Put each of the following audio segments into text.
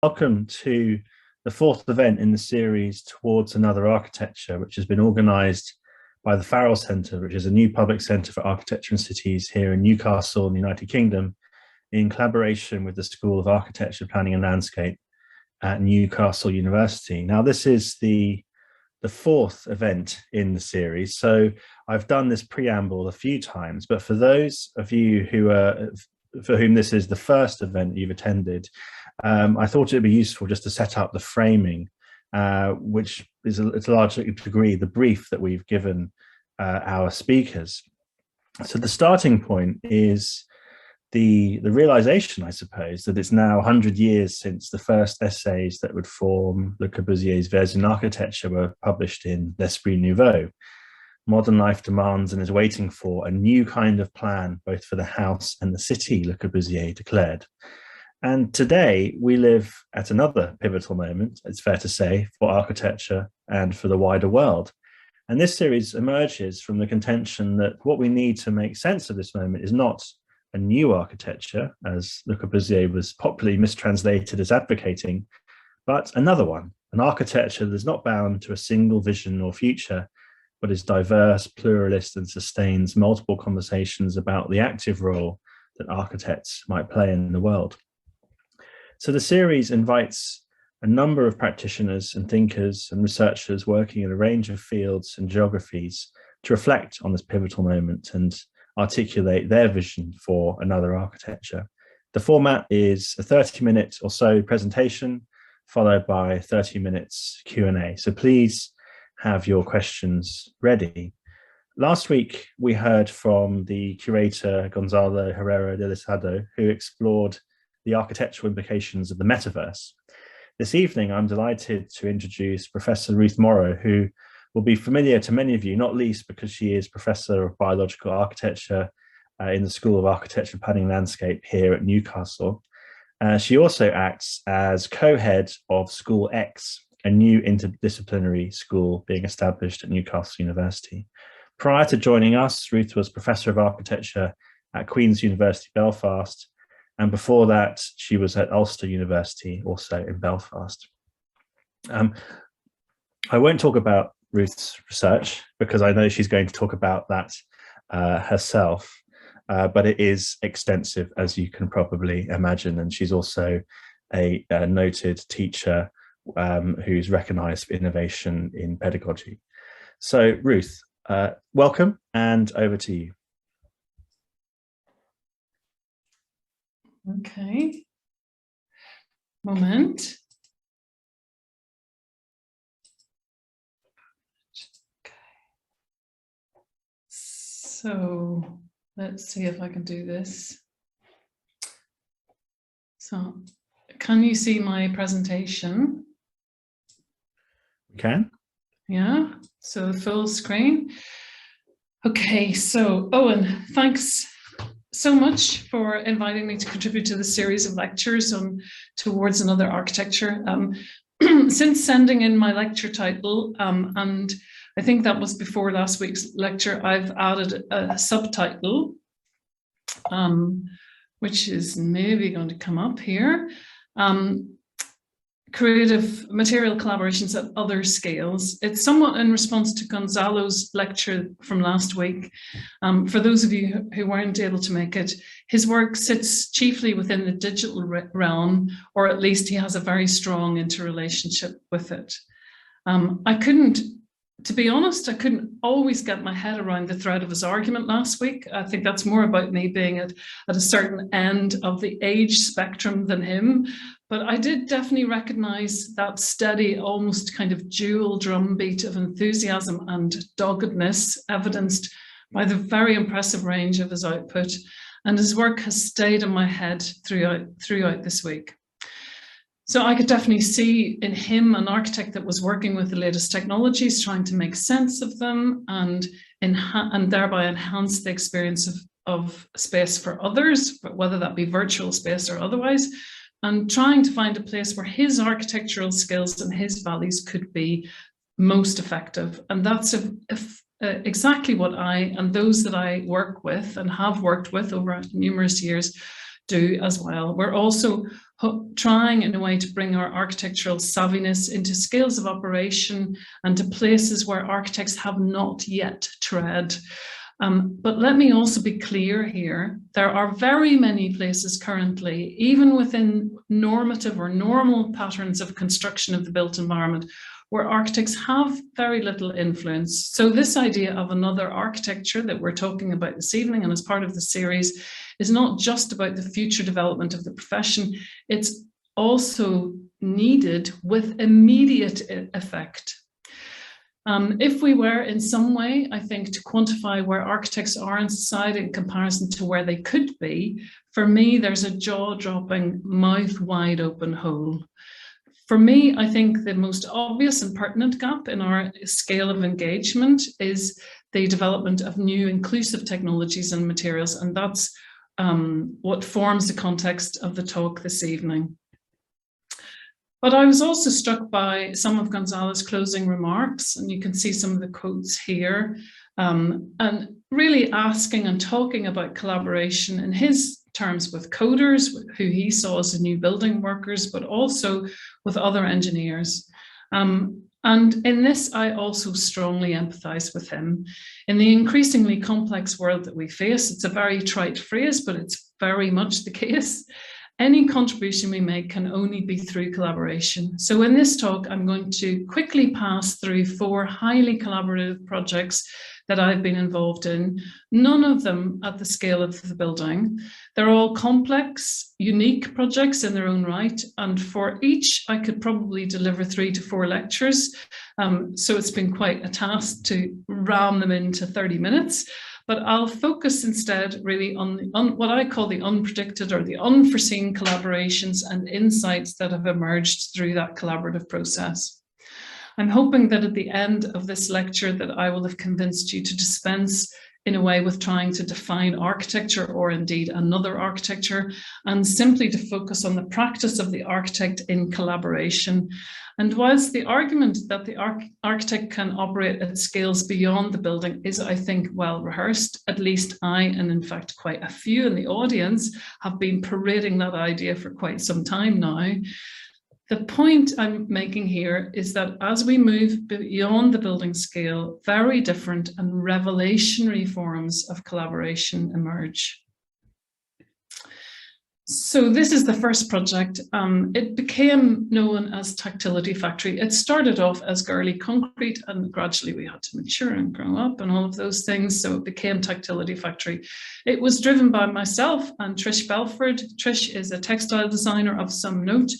Welcome to the fourth event in the series Towards Another Architecture, which has been organised by the Farrell Centre, which is a new public centre for architecture and cities here in Newcastle in the United Kingdom, in collaboration with the School of Architecture, Planning and Landscape at Newcastle University. Now, this is the fourth event in the series, so I've done this preamble a few times, but for those of you for whom this is the first event you've attended, I thought it'd be useful just to set up the framing, which is to a large degree the brief that we've given our speakers. So the starting point is the realization, I suppose, that it's now 100 years since the first essays that would form Le Corbusier's Vers une Architecture were published in L'Esprit Nouveau. Modern life demands and is waiting for a new kind of plan, both for the house and the city, Le Corbusier declared. And today we live at another pivotal moment, it's fair to say, for architecture and for the wider world. And this series emerges from the contention that what we need to make sense of this moment is not a new architecture, as Le Corbusier was popularly mistranslated as advocating, but another one, an architecture that is not bound to a single vision or future, but is diverse, pluralist, and sustains multiple conversations about the active role that architects might play in the world. So the series invites a number of practitioners and thinkers and researchers working in a range of fields and geographies to reflect on this pivotal moment and articulate their vision for another architecture. The format is a 30-minute or so presentation, followed by 30 minutes Q&A. So please have your questions ready. Last week, we heard from the curator Gonzalo Herrera de Lizardo, who explored the architectural implications of the metaverse. This evening, I'm delighted to introduce Professor Ruth Morrow, who will be familiar to many of you, not least because she is Professor of Biological Architecture in the School of Architecture, Planning and Landscape here at Newcastle. She also acts as co-head of School X, a new interdisciplinary school being established at Newcastle University. Prior to joining us, Ruth was Professor of Architecture at Queen's University Belfast, and before that, she was at Ulster University, also in Belfast. I won't talk about Ruth's research because I know she's going to talk about that herself, but it is extensive, as you can probably imagine, and she's also a noted teacher who's recognized for innovation in pedagogy. So Ruth, welcome, and over to you. Okay, moment. Okay. So let's see if I can do this. So can you see my presentation? We can. Yeah, so full screen. Okay, so Owen, thanks so much for inviting me to contribute to the series of lectures on Towards Another Architecture. Since sending in my lecture title, and I think that was before last week's lecture, I've added a subtitle, which is maybe going to come up here. Creative material collaborations at other scales. It's somewhat in response to Gonzalo's lecture from last week. For those of you who weren't able to make it, his work sits chiefly within the digital realm, or at least he has a very strong interrelationship with it. To be honest, I couldn't always get my head around the thread of his argument last week. I think that's more about me being at a certain end of the age spectrum than him. But I did definitely recognize that steady, almost kind of dual drumbeat of enthusiasm and doggedness evidenced by the very impressive range of his output. And his work has stayed in my head throughout this week. So I could definitely see in him an architect that was working with the latest technologies, trying to make sense of them and thereby enhance the experience of space for others, whether that be virtual space or otherwise, and trying to find a place where his architectural skills and his values could be most effective. And that's exactly what I and those that I work with and have worked with over numerous years do as well. We're also trying in a way to bring our architectural savviness into scales of operation and to places where architects have not yet tread. But let me also be clear here, there are very many places currently, even within normative or normal patterns of construction of the built environment, where architects have very little influence. So this idea of another architecture that we're talking about this evening and as part of the series is not just about the future development of the profession, it's also needed with immediate effect. If we were in some way, I think, to quantify where architects are in society in comparison to where they could be, for me, there's a jaw-dropping, mouth wide open hole. For me, I think the most obvious and pertinent gap in our scale of engagement is the development of new inclusive technologies and materials, and that's what forms the context of the talk this evening. But I was also struck by some of Gonzalo's closing remarks, and you can see some of the quotes here, and really asking and talking about collaboration in his terms with coders, who he saw as the new building workers, but also with other engineers. And in this, I also strongly empathize with him. In the increasingly complex world that we face, it's a very trite phrase, but it's very much the case. Any contribution we make can only be through collaboration. So in this talk, I'm going to quickly pass through 4 highly collaborative projects that I've been involved in, none of them at the scale of the building. They're all complex, unique projects in their own right, and for each I could probably deliver 3 to 4 lectures. So it's been quite a task to ram them into 30 minutes. But I'll focus instead really on what I call the unpredicted or the unforeseen collaborations and insights that have emerged through that collaborative process. I'm hoping that at the end of this lecture that I will have convinced you to dispense in a way with trying to define architecture or indeed another architecture, and simply to focus on the practice of the architect in collaboration. And whilst the argument that the architect can operate at scales beyond the building is, I think, well rehearsed, at least I, and in fact quite a few in the audience, have been parading that idea for quite some time now. The point I'm making here is that as we move beyond the building scale, very different and revelationary forms of collaboration emerge. So this is the first project. It became known as Tactility Factory. It started off as girly concrete, and gradually we had to mature and grow up and all of those things. So it became Tactility Factory. It was driven by myself and Trish Belford. Trish is a textile designer of some note,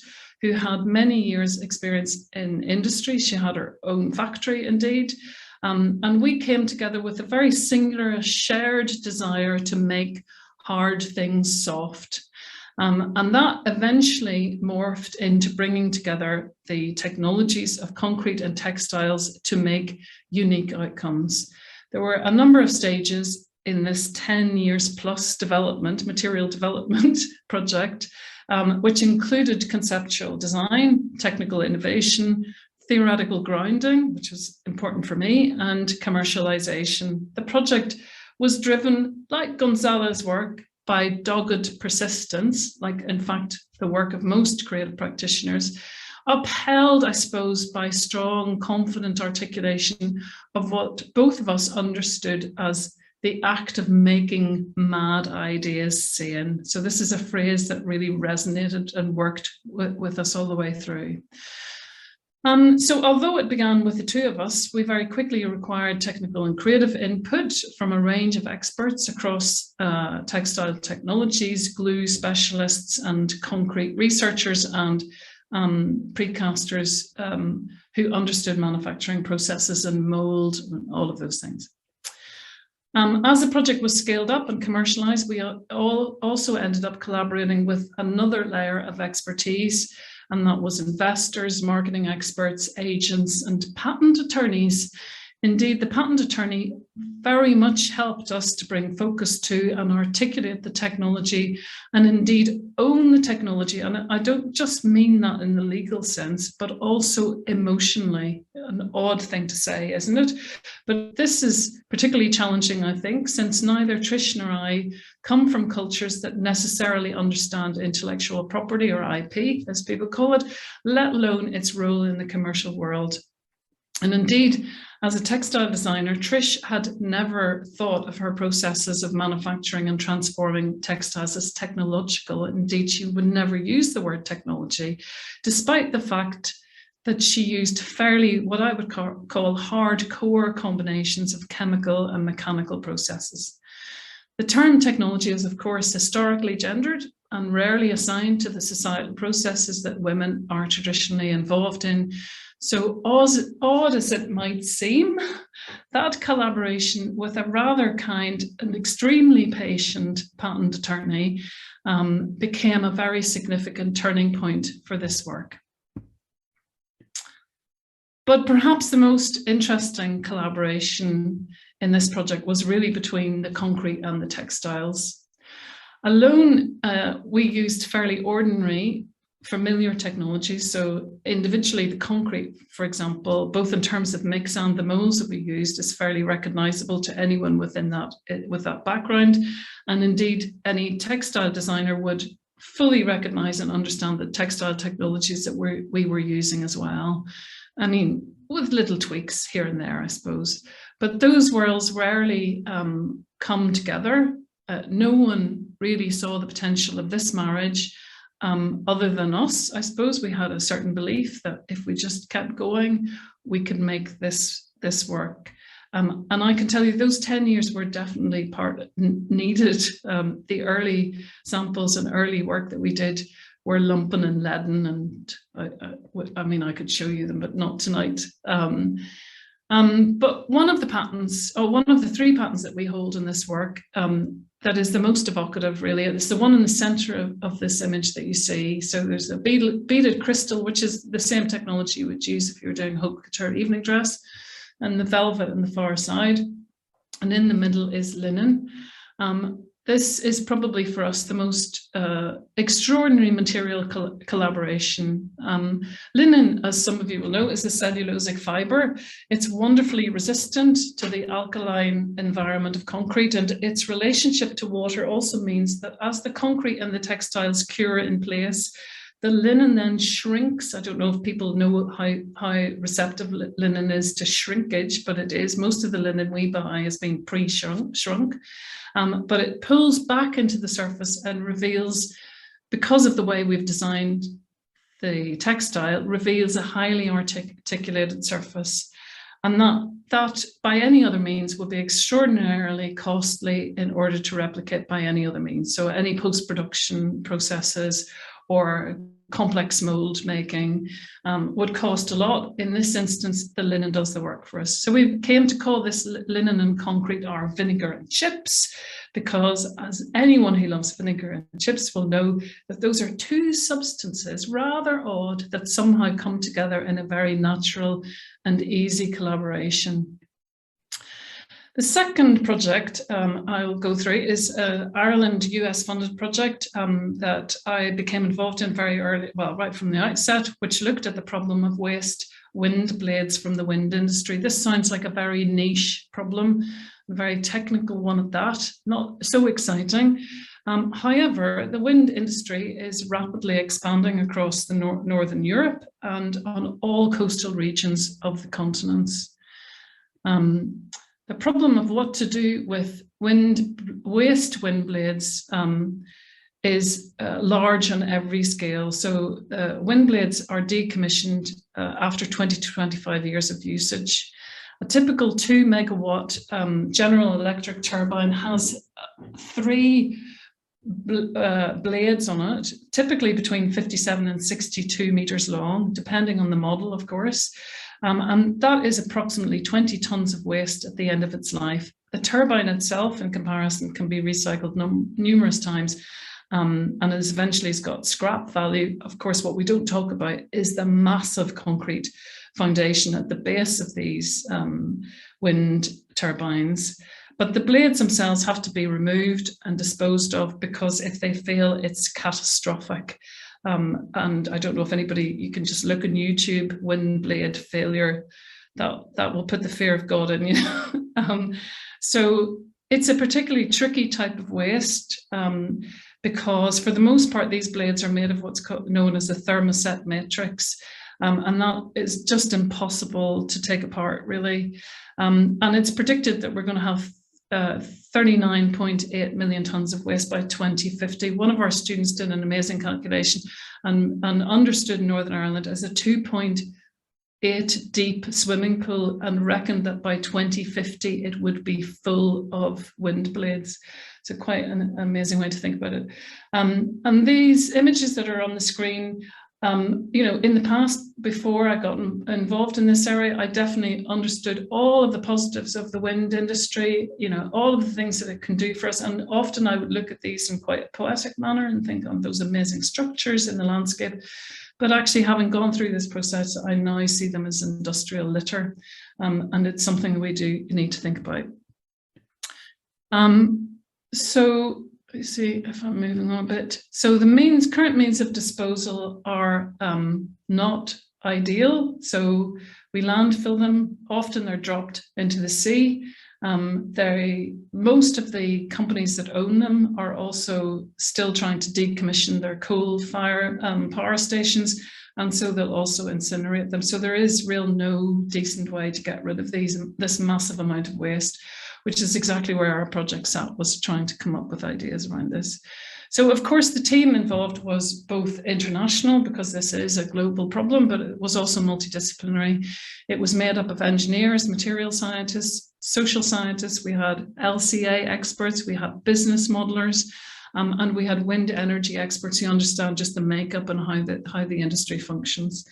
who had many years experience in industry. She had her own factory indeed. And we came together with a very singular shared desire to make hard things soft. And that eventually morphed into bringing together the technologies of concrete and textiles to make unique outcomes. There were a number of stages in this 10 years plus material development project, which included conceptual design, technical innovation, theoretical grounding, which was important for me, and commercialization. The project was driven, like Gonzalo's work, by dogged persistence, like in fact the work of most creative practitioners, upheld, I suppose, by strong, confident articulation of what both of us understood as the act of making mad ideas sane. So this is a phrase that really resonated and worked with us all the way through. So although it began with the 2 of us, we very quickly required technical and creative input from a range of experts across textile technologies, glue specialists, and concrete researchers and precasters who understood manufacturing processes and mold and all of those things. As the project was scaled up and commercialized, we all also ended up collaborating with another layer of expertise, and that was investors, marketing experts, agents, and patent attorneys Indeed, the patent attorney very much helped us to bring focus to and articulate the technology, and indeed own the technology. And I don't just mean that in the legal sense, but also emotionally. An odd thing to say, isn't it? But this is particularly challenging, I think, since neither Trish nor I come from cultures that necessarily understand intellectual property, or IP, as people call it, let alone its role in the commercial world. And indeed, as a textile designer, Trish had never thought of her processes of manufacturing and transforming textiles as technological. Indeed, she would never use the word technology, despite the fact that she used fairly, what I would call hardcore combinations of chemical and mechanical processes. The term technology is, of course, historically gendered and rarely assigned to the societal processes that women are traditionally involved in. So odd as it might seem, that collaboration with a rather kind and extremely patient patent attorney became a very significant turning point for this work. But perhaps the most interesting collaboration in this project was really between the concrete and the textiles. Alone, we used fairly ordinary, familiar technologies. So individually, the concrete, for example, both in terms of mix and the molds that we used, is fairly recognizable to anyone within that, with that background. And indeed, any textile designer would fully recognize and understand the textile technologies that we were using as well. I mean, with little tweaks here and there, I suppose. But those worlds rarely come together. No one really saw the potential of this marriage other than us. I suppose we had a certain belief that if we just kept going, we could make this work. And I can tell you those 10 years were definitely needed. The early samples and early work that we did were lumpen and leaden, and I mean, I could show you them, but not tonight. But one of the patents, or one of the 3 patents that we hold in this work, that is the most evocative, really, it's the one in the center of this image that you see. So there's a beaded crystal, which is the same technology you would use if you were doing haute couture evening dress, and the velvet on the far side. And in the middle is linen. This is probably for us the most extraordinary material collaboration. Linen, as some of you will know, is a cellulosic fiber. It's wonderfully resistant to the alkaline environment of concrete, and its relationship to water also means that as the concrete and the textiles cure in place, the linen then shrinks. I don't know if people know how receptive linen is to shrinkage, but it is. Most of the linen we buy is being pre-shrunk. But it pulls back into the surface and reveals, because of the way we've designed the textile, reveals a highly articulated surface. And that by any other means would be extraordinarily costly in order to replicate by any other means. So any post-production processes or complex mold making would cost a lot. In this instance, the linen does the work for us. So we came to call this linen and concrete our vinegar and chips, because as anyone who loves vinegar and chips will know, that those are 2 substances, rather odd, that somehow come together in a very natural and easy collaboration. The second project I'll go through is an Ireland US funded project that I became involved in very early, well, right from the outset, which looked at the problem of waste wind blades from the wind industry. This sounds like a very niche problem, a very technical one at that, not so exciting. However, the wind industry is rapidly expanding across the Northern Europe and on all coastal regions of the continents. The problem of what to do with waste wind blades is large on every scale. So wind blades are decommissioned after 20 to 25 years of usage. A typical 2 megawatt General Electric turbine has 3 blades on it, typically between 57 and 62 meters long, depending on the model, of course. And that is approximately 20 tons of waste at the end of its life. The turbine itself, in comparison, can be recycled numerous times. and has eventually got scrap value. Of course, what we don't talk about is the massive concrete foundation at the base of these wind turbines. But the blades themselves have to be removed and disposed of, because if they fail, it's catastrophic. And I don't know if anybody, you can just look on YouTube, wind blade failure, that will put the fear of God in you. So it's a particularly tricky type of waste, because for the most part, these blades are made of what's known as a thermoset matrix. And that is just impossible to take apart, really. And it's predicted that we're going to have 39.8 million tonnes of waste by 2050. One of our students did an amazing calculation and understood Northern Ireland as a 2.8 deep swimming pool, and reckoned that by 2050 it would be full of wind blades. So quite an amazing way to think about it. And these images that are on the screen, in the past, before I got involved in this area, I definitely understood all of the positives of the wind industry, all of the things that it can do for us. And often I would look at these in quite a poetic manner and think on those amazing structures in the landscape. But actually, having gone through this process, I now see them as industrial litter. And it's something we do need to think about. So let's see if I'm moving on a bit. So the current means of disposal are not ideal. So we landfill them. Often they're dropped into the sea. Most of the companies that own them are also still trying to decommission their coal-fired power stations, and so they'll also incinerate them. So there is no decent way to get rid of this massive amount of waste, which is exactly where our project sat, was trying to come up with ideas around this. So of course the team involved was both international, because this is a global problem, but it was also multidisciplinary. It was made up of engineers, material scientists, social scientists, we had LCA experts, we had business modelers, and we had wind energy experts who understand just the makeup and how the industry functions.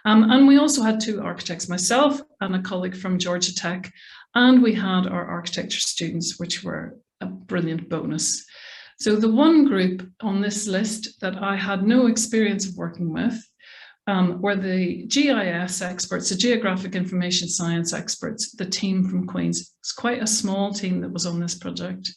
And we also had two architects, myself and a colleague from Georgia Tech, and we had our architecture students, which were a brilliant bonus. So the one group on this list that I had no experience of working with were the GIS experts, the Geographic Information Science experts, the team from Queen's. It's quite a small team that was on this project.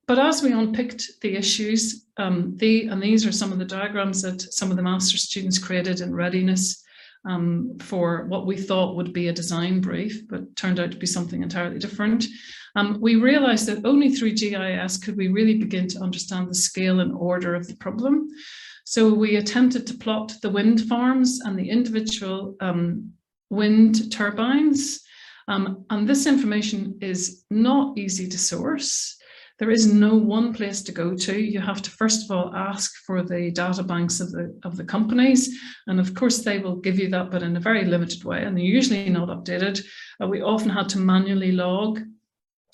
But as we unpicked the issues, and these are some of the diagrams that some of the master's students created in readiness for what we thought would be a design brief, but turned out to be something entirely different. We realized that only through GIS could we really begin to understand the scale and order of the problem. So we attempted to plot the wind farms and the individual wind turbines. And this information is not easy to source. There is no one place to go to. You have to first of all ask for the data banks of the companies, and of course they will give you that, but in a very limited way, and they're usually not updated. We often had to manually log.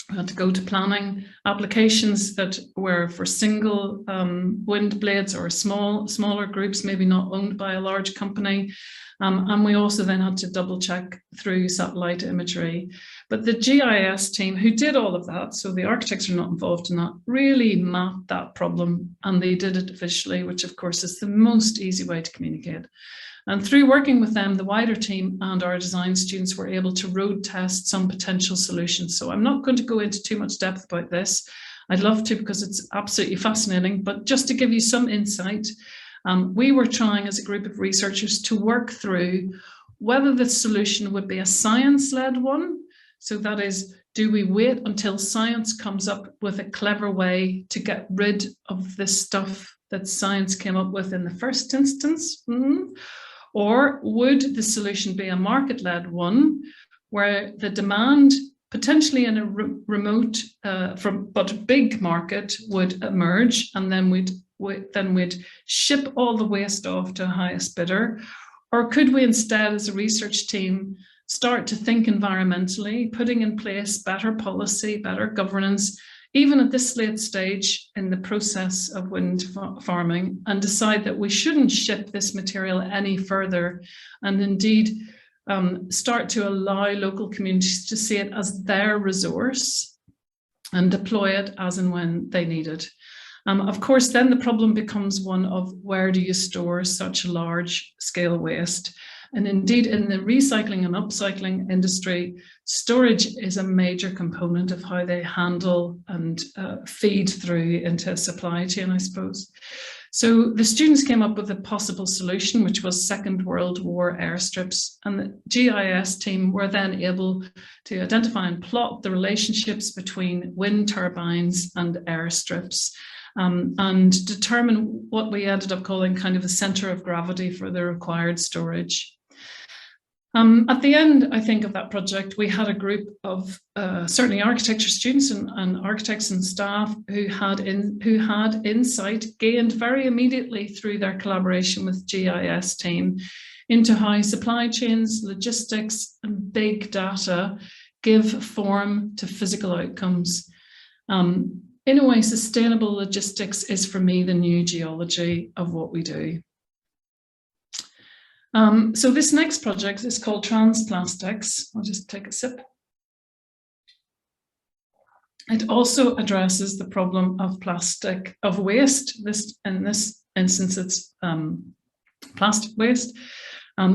We had to go to planning applications that were for single wind blades or smaller groups, maybe not owned by a large company. And we also then had to double check through satellite imagery. But the GIS team who did all of that, so the architects are not involved in that, really mapped that problem, and they did it visually, which of course is the most easy way to communicate. And through working with them, the wider team and our design students were able to road test some potential solutions. So I'm not going to go into too much depth about this. I'd love to, because it's absolutely fascinating, but just to give you some insight, we were trying as a group of researchers to work through whether the solution would be a science-led one. So that is, do we wait until science comes up with a clever way to get rid of the stuff that science came up with in the first instance? Or would the solution be a market-led one, where the demand, potentially in a remote but big market, would emerge, and then we'd ship all the waste off to the highest bidder? Or could we instead, as a research team, start to think environmentally, putting in place better policy, better governance, even at this late stage in the process of wind farming, and decide that we shouldn't ship this material any further, and indeed start to allow local communities to see it as their resource and deploy it as and when they need it. Of course, then the problem becomes one of where do you store such large scale waste? And indeed, in the recycling and upcycling industry, storage is a major component of how they handle and feed through into a supply chain, I suppose. So the students came up with a possible solution, which was Second World War airstrips. And the GIS team were then able to identify and plot the relationships between wind turbines and airstrips. And determine what we ended up calling kind of a center of gravity for the required storage. At the end, I think, of that project, we had a group of certainly architecture students and architects and staff who had insight gained very immediately through their collaboration with GIS team into how supply chains, logistics, and big data give form to physical outcomes. In a way, sustainable logistics is, for me, the new geology of what we do. So this next project is called Transplastics. I'll just take a sip. It also addresses the problem of plastic, of waste. In this instance, it's plastic waste.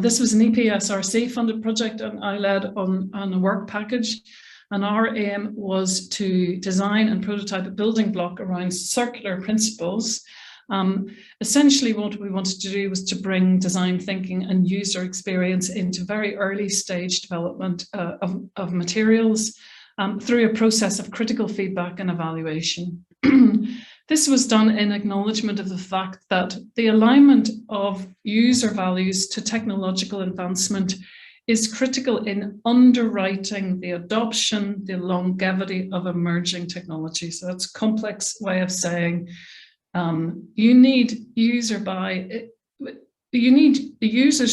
This was an EPSRC funded project, and I led on a work package. And our aim was to design and prototype a building block around circular principles. Essentially, what we wanted to do was to bring design thinking and user experience into very early stage development of materials through a process of critical feedback and evaluation. This was done in acknowledgement of the fact that the alignment of user values to technological advancement is critical in underwriting the adoption, the longevity of emerging technology. So that's a complex way of saying you need users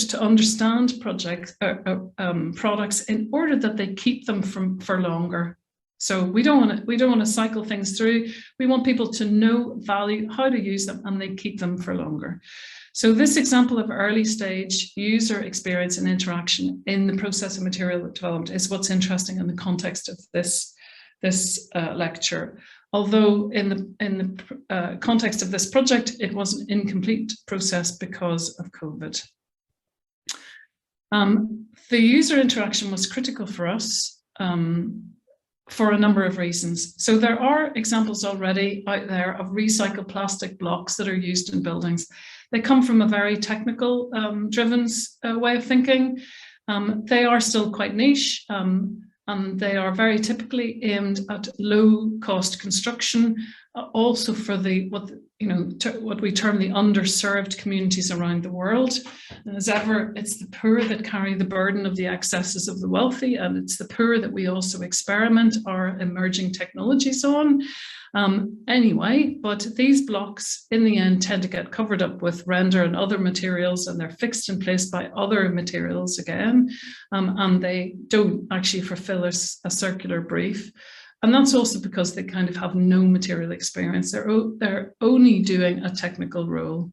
to understand products in order that they keep them for longer. So we don't want to cycle things through. We want people to know value, how to use them, and they keep them for longer. So this example of early stage user experience and interaction in the process of material development is what's interesting in the context of this lecture. Although in the context of this project, it was an incomplete process because of COVID. The user interaction was critical for us for a number of reasons. So there are examples already out there of recycled plastic blocks that are used in buildings. They come from a very technical driven way of thinking. They are still quite niche. And they are very typically aimed at low-cost construction, also for what we term the underserved communities around the world. And as ever, it's the poor that carry the burden of the excesses of the wealthy, and it's the poor that we also experiment our emerging technologies on. Anyway, but these blocks in the end tend to get covered up with render and other materials, and they're fixed in place by other materials again, and they don't actually fulfill a circular brief. And that's also because they kind of have no material experience. They're only doing a technical role.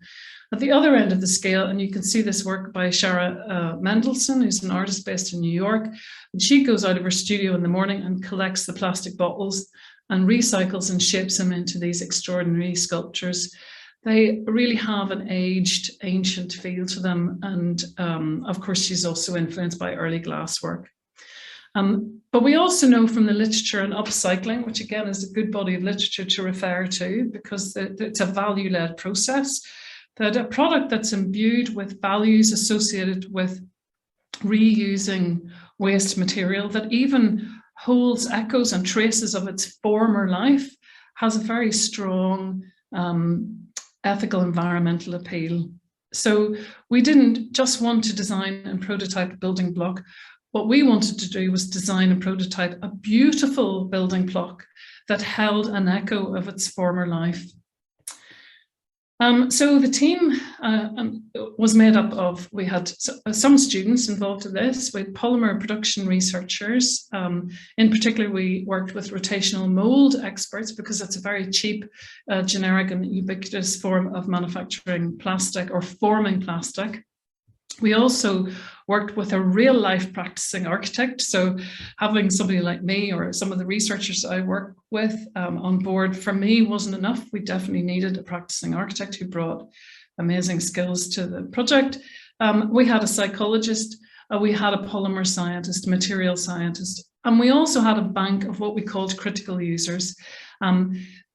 At the other end of the scale, and you can see this work by Shara Mendelsohn, who's an artist based in New York, and she goes out of her studio in the morning and collects the plastic bottles and recycles and shapes them into these extraordinary sculptures. They really have an aged, ancient feel to them. And of course, she's also influenced by early glass work. But we also know from the literature on upcycling, which again is a good body of literature to refer to because it's a value-led process, that a product that's imbued with values associated with reusing waste material that even holds echoes and traces of its former life has a very strong ethical environmental appeal. So we didn't just want to design and prototype a building block. What we wanted to do was design and prototype a beautiful building block that held an echo of its former life. So the team was made up of, we had some students involved in this, with polymer production researchers. In particular, we worked with rotational mold experts because it's a very cheap, generic and ubiquitous form of manufacturing plastic or forming plastic. We also worked with a real-life practicing architect. So having somebody like me or some of the researchers I work with on board, for me, wasn't enough. We definitely needed a practicing architect who brought amazing skills to the project. We had a psychologist, we had a polymer scientist, material scientist, and we also had a bank of what we called critical users.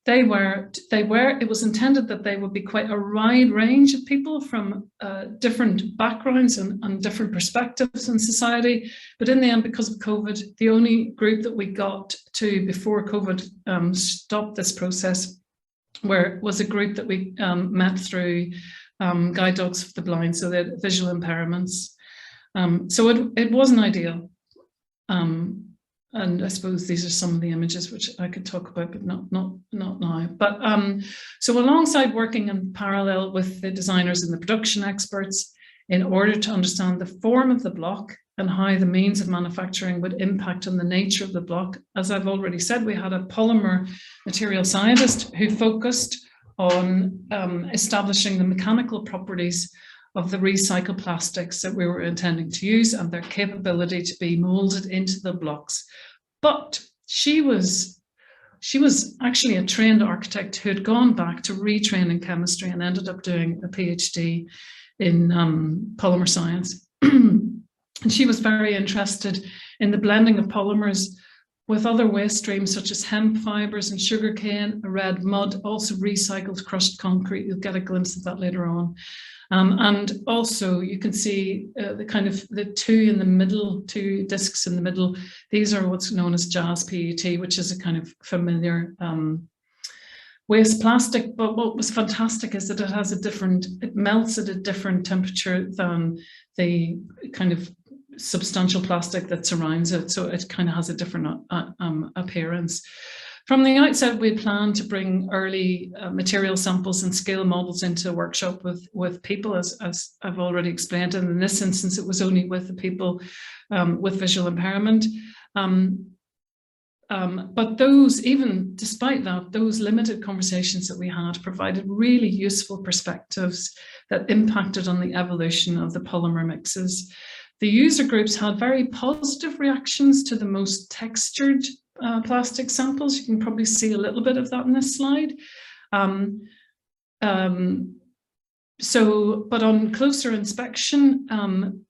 It was intended that they would be quite a wide range of people from different backgrounds and different perspectives in society. But in the end, because of COVID, the only group that we got to before COVID stopped this process was a group that we met through Guide Dogs for the Blind, so they had visual impairments. So it wasn't ideal. And I suppose these are some of the images which I could talk about, but not now. But so alongside working in parallel with the designers and the production experts in order to understand the form of the block and how the means of manufacturing would impact on the nature of the block, as I've already said, we had a polymer material scientist who focused on establishing the mechanical properties of the recycled plastics that we were intending to use and their capability to be molded into the blocks. But she was actually a trained architect who had gone back to retrain in chemistry and ended up doing a PhD in polymer science. And she was very interested in the blending of polymers with other waste streams such as hemp fibers and sugarcane, red mud, also recycled crushed concrete. You'll get a glimpse of that later on. And also you can see the two discs in the middle. These are what's known as jazz PET, which is a kind of familiar waste plastic. But what was fantastic is that it melts at a different temperature than the kind of substantial plastic that surrounds it. So it kind of has a different appearance. From the outset, we planned to bring early material samples and scale models into a workshop with people, as I've already explained. And in this instance, it was only with the people with visual impairment. But even despite that, those limited conversations that we had provided really useful perspectives that impacted on the evolution of the polymer mixes. The user groups had very positive reactions to the most textured plastic samples. You can probably see a little bit of that in this slide. But on closer inspection,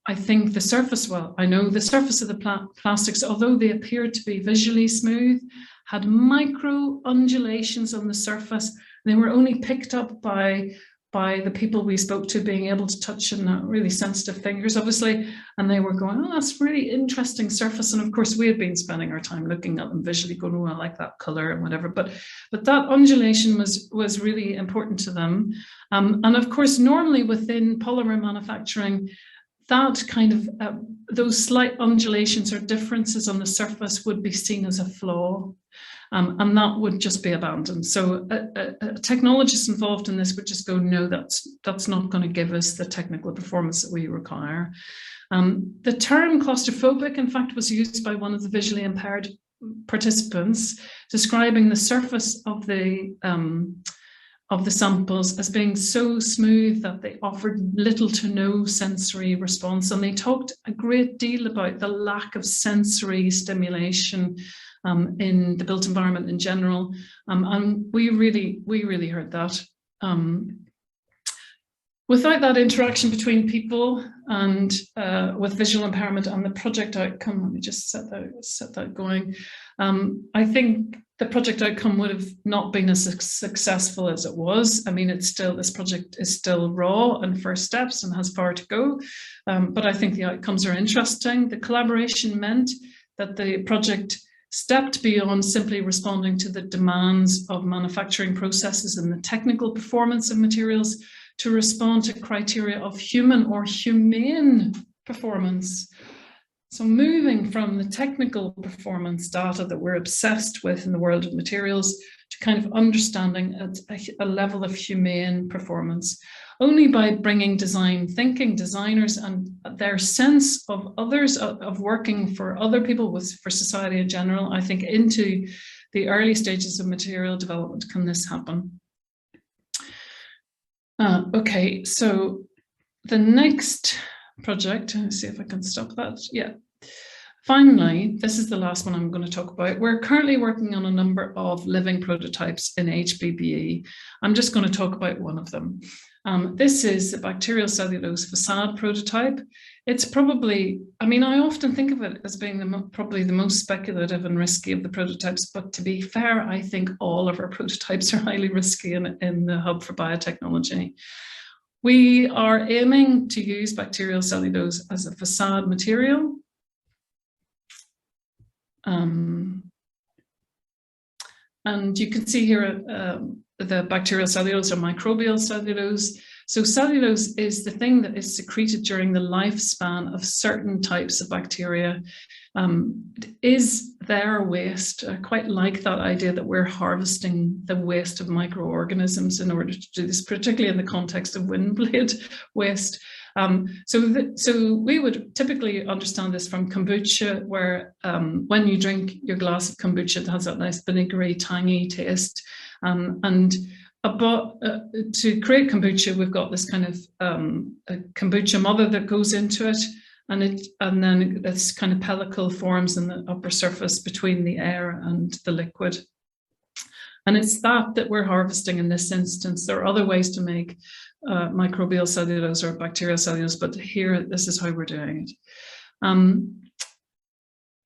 I think the surface of the plastics, although they appeared to be visually smooth, had micro undulations on the surface. They were only picked up by the people we spoke to being able to touch in really sensitive fingers, obviously, and they were going, oh, that's really interesting surface. And of course, we had been spending our time looking at them visually, going, oh, I like that color and whatever. But that undulation was really important to them. And of course, normally within polymer manufacturing, that kind of those slight undulations or differences on the surface would be seen as a flaw. And that would just be abandoned. So a technologist involved in this would just go, no, that's not going to give us the technical performance that we require. The term claustrophobic, in fact, was used by one of the visually impaired participants, describing the surface of the samples as being so smooth that they offered little to no sensory response. And they talked a great deal about the lack of sensory stimulation in the built environment in general. And we really heard that. Without that interaction between people and with visual impairment and the project outcome, let me just set that going. I think the project outcome would have not been as successful as it was. I mean, this project is still raw and first steps and has far to go. But I think the outcomes are interesting. The collaboration meant that the project stepped beyond simply responding to the demands of manufacturing processes and the technical performance of materials to respond to criteria of human or humane performance. So moving from the technical performance data that we're obsessed with in the world of materials to kind of understanding a level of humane performance. Only by bringing design thinking, designers and their sense of others, of working for other people, for society in general, I think into the early stages of material development can this happen. Okay, so the next project. Let's see if I can stop that. Yeah. Finally, this is the last one I'm going to talk about. We're currently working on a number of living prototypes in HBBE. I'm just going to talk about one of them. This is a bacterial cellulose facade prototype. It's probably, I mean, I often think of it as being probably the most speculative and risky of the prototypes, but to be fair, I think all of our prototypes are highly risky in the Hub for Biotechnology. We are aiming to use bacterial cellulose as a facade material. And you can see here the bacterial cellulose or microbial cellulose. So cellulose is the thing that is secreted during the lifespan of certain types of bacteria. Is their waste. I quite like that idea that we're harvesting the waste of microorganisms in order to do this, particularly in the context of windblade waste. So we would typically understand this from kombucha, where when you drink your glass of kombucha, it has that nice vinegary, tangy taste. To create kombucha, we've got this kind of a kombucha mother that goes into it, and then this kind of pellicle forms in the upper surface between the air and the liquid. And it's that we're harvesting in this instance. There are other ways to make microbial cellulose or bacterial cellulose, but here, this is how we're doing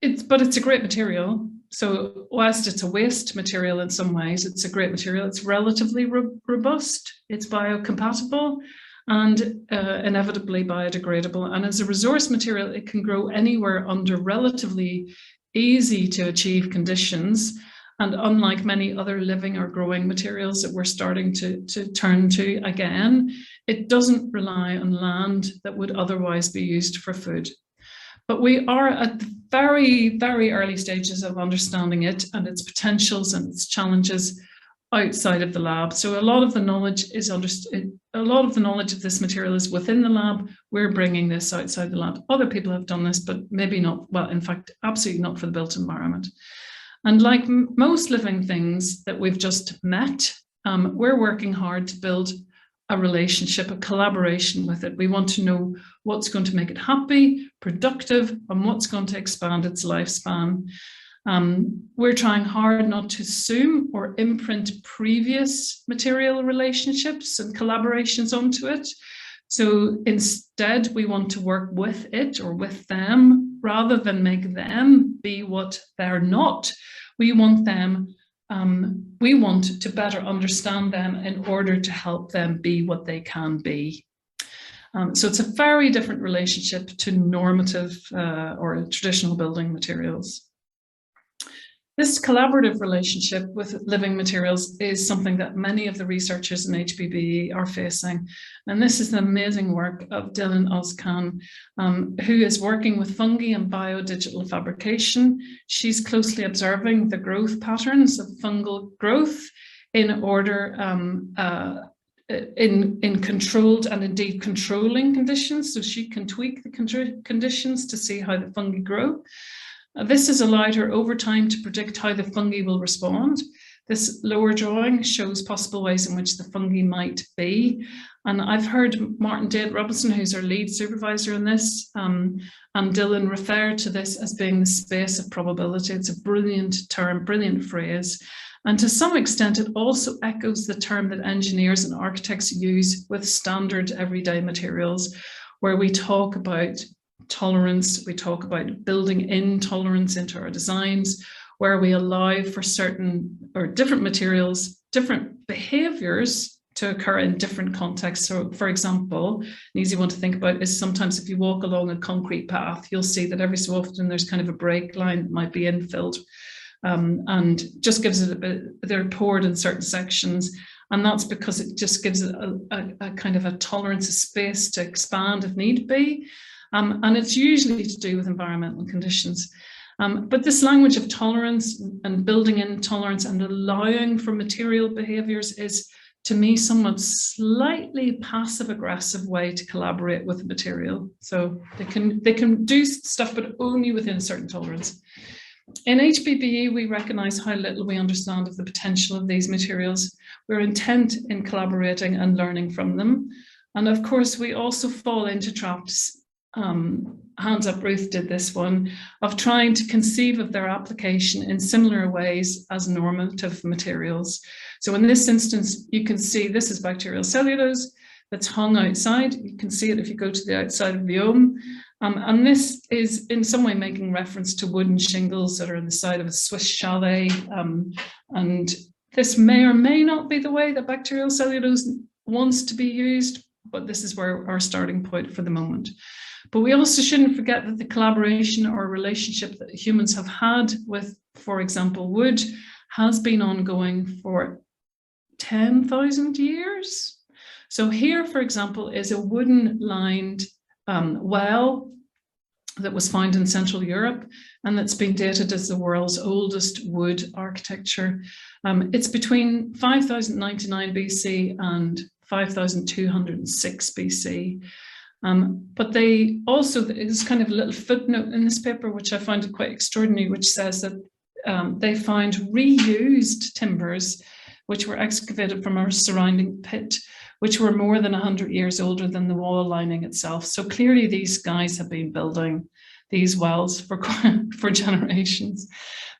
it. But it's a great material. So whilst it's a waste material in some ways, it's a great material. It's relatively robust, it's biocompatible, and inevitably biodegradable. And as a resource material, it can grow anywhere under relatively easy to achieve conditions. And unlike many other living or growing materials that we're starting to turn to again, it doesn't rely on land that would otherwise be used for food. But we are at the very, very early stages of understanding it and its potentials and its challenges outside of the lab. So a lot of the knowledge is understood. A lot of the knowledge of this material is within the lab. We're bringing this outside the lab. Other people have done this, but maybe not. Well, in fact, absolutely not for the built environment. And like most living things that we've just met, we're working hard to build a relationship, a collaboration with it. We want to know what's going to make it happy, productive, and what's going to expand its lifespan. We're trying hard not to assume or imprint previous material relationships and collaborations onto it. So instead, we want to work with it or with them rather than make them be what they're not. We want them, we want to better understand them in order to help them be what they can be. So it's a very different relationship to normative or traditional building materials. This collaborative relationship with living materials is something that many of the researchers in HBBE are facing. And this is the amazing work of Dylan Ozkan, who is working with fungi and biodigital fabrication. She's closely observing the growth patterns of fungal growth in order in controlled and indeed controlling conditions. So she can tweak the conditions to see how the fungi grow. This has allowed her over time to predict how the fungi will respond. This lower drawing shows possible ways in which the fungi might be. And I've heard Martin Dade Robinson, who's our lead supervisor in this, and Dylan refer to this as being the space of probability. It's a brilliant term, brilliant phrase. And to some extent, it also echoes the term that engineers and architects use with standard everyday materials, where we talk about tolerance, we talk about building in tolerance into our designs, where we allow for certain or different materials, different behaviors to occur in different contexts. So for example, an easy one to think about is sometimes if you walk along a concrete path, you'll see that every so often there's kind of a break line that might be infilled and just gives it a bit, they're poured in certain sections. And that's because it just gives it a kind of a tolerance, a space to expand if need be. And it's usually to do with environmental conditions. But this language of tolerance and building in tolerance and allowing for material behaviors is, to me, somewhat slightly passive-aggressive way to collaborate with the material. So they can do stuff, but only within a certain tolerance. In HBBE, we recognise how little we understand of the potential of these materials. We're intent in collaborating and learning from them. And of course, we also fall into traps Hands Up Ruth did this one, of trying to conceive of their application in similar ways as normative materials. So in this instance, you can see this is bacterial cellulose that's hung outside. You can see it if you go to the outside of the ohm. And this is in some way making reference to wooden shingles that are in the side of a Swiss chalet. And this may or may not be the way that bacterial cellulose wants to be used, but this is where our starting point for the moment. But we also shouldn't forget that the collaboration or relationship that humans have had with, for example, wood has been ongoing for 10,000 years. So here, for example, is a wooden lined well that was found in Central Europe and that's been dated as the world's oldest wood architecture. It's between 5099 BC and 5206 BC. But they also, there's kind of a little footnote in this paper, which I find quite extraordinary, which says that they found reused timbers, which were excavated from a surrounding pit, which were more than 100 years older than the wall lining itself. So clearly these guys have been building these wells for generations.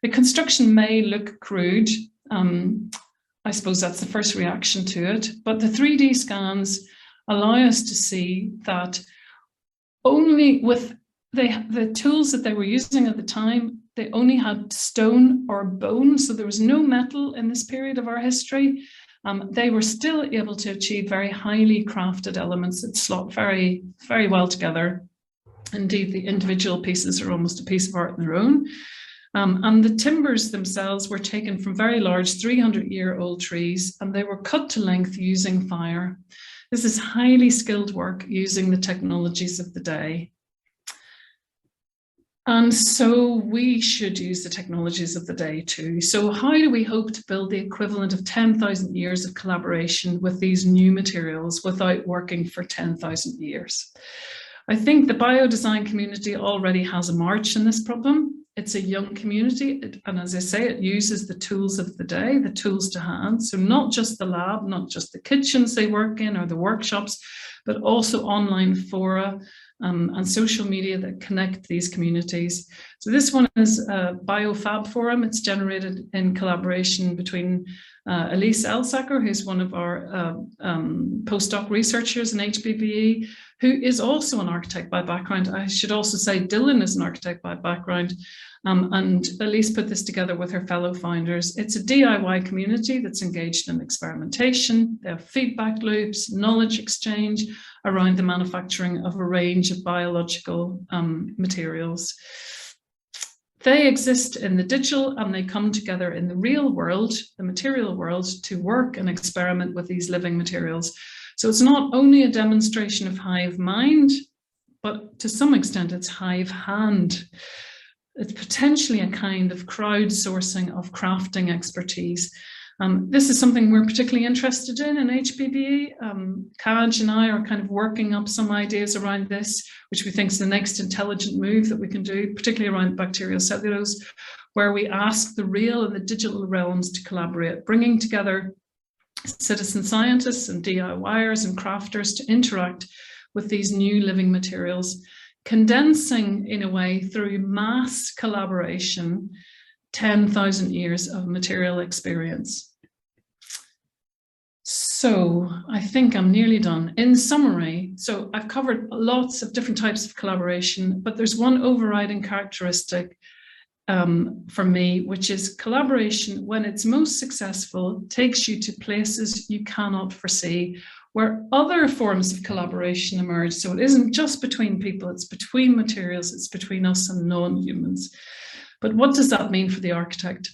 The construction may look crude. I suppose that's the first reaction to it, but the 3D scans allow us to see that only with the tools that they were using at the time, they only had stone or bone, so there was no metal in this period of our history. They were still able to achieve very highly crafted elements that slot very, very well together. Indeed, the individual pieces are almost a piece of art in their own. And the timbers themselves were taken from very large 300-year-old trees, and they were cut to length using fire. This is highly skilled work using the technologies of the day. And so we should use the technologies of the day too. So how do we hope to build the equivalent of 10,000 years of collaboration with these new materials without working for 10,000 years? I think the biodesign community already has a march in this problem. It's a young community, and as I say, it uses the tools of the day, the tools to hand. So not just the lab, not just the kitchens they work in or the workshops, but also online fora and social media that connect these communities. So this one is a biofab forum. It's generated in collaboration between Elise Elsacker, who's one of our postdoc researchers in HBBE, who is also an architect by background. I should also say Dylan is an architect by background. And Elise put this together with her fellow founders. It's a DIY community that's engaged in experimentation. They have feedback loops, knowledge exchange around the manufacturing of a range of biological materials. They exist in the digital and they come together in the real world, the material world, to work and experiment with these living materials. So it's not only a demonstration of hive mind, but to some extent it's hive hand. It's potentially a kind of crowdsourcing of crafting expertise. This is something we're particularly interested in HBBE. Kaj and I are kind of working up some ideas around this, which we think is the next intelligent move that we can do, particularly around bacterial cellulose, where we ask the real and the digital realms to collaborate, bringing together citizen scientists and DIYers and crafters to interact with these new living materials, condensing in a way through mass collaboration 10,000 years of material experience. So I think I'm nearly done. In summary, so I've covered lots of different types of collaboration, but there's one overriding characteristic for me, which is collaboration, when it's most successful, takes you to places you cannot foresee, where other forms of collaboration emerge. So it isn't just between people, it's between materials, it's between us and non-humans. But what does that mean for the architect?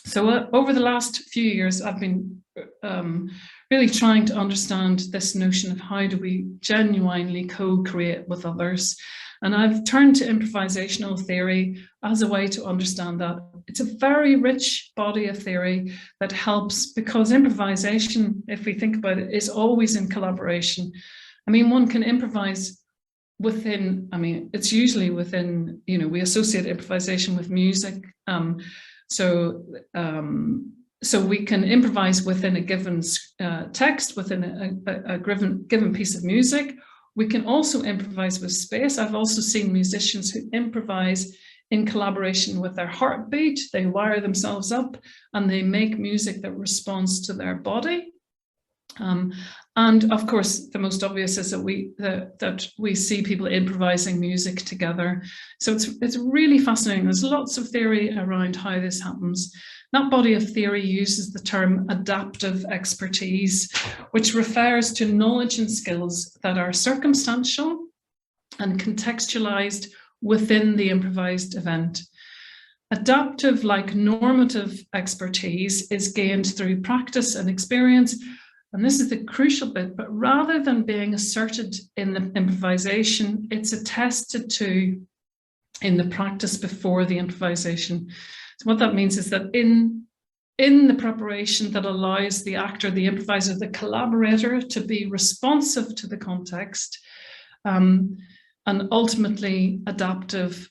So over the last few years, I've been really trying to understand this notion of how do we genuinely co-create with others. And I've turned to improvisational theory as a way to understand that. It's a very rich body of theory that helps, because improvisation, if we think about it, is always in collaboration. I mean, one can improvise within, I mean, it's usually within, you know, we associate improvisation with music. So we can improvise within a given text, within a given piece of music, We can also improvise with space. I've also seen musicians who improvise in collaboration with their heartbeat. They wire themselves up and they make music that responds to their body. And of course, the most obvious is that we see people improvising music together. So it's really fascinating. There's lots of theory around how this happens. That body of theory uses the term adaptive expertise, which refers to knowledge and skills that are circumstantial and contextualized within the improvised event. Adaptive, like normative expertise, is gained through practice and experience. And this is the crucial bit, but rather than being asserted in the improvisation, it's attested to in the practice before the improvisation. So what that means is that in the preparation that allows the actor, the improviser, the collaborator to be responsive to the context, and ultimately adaptively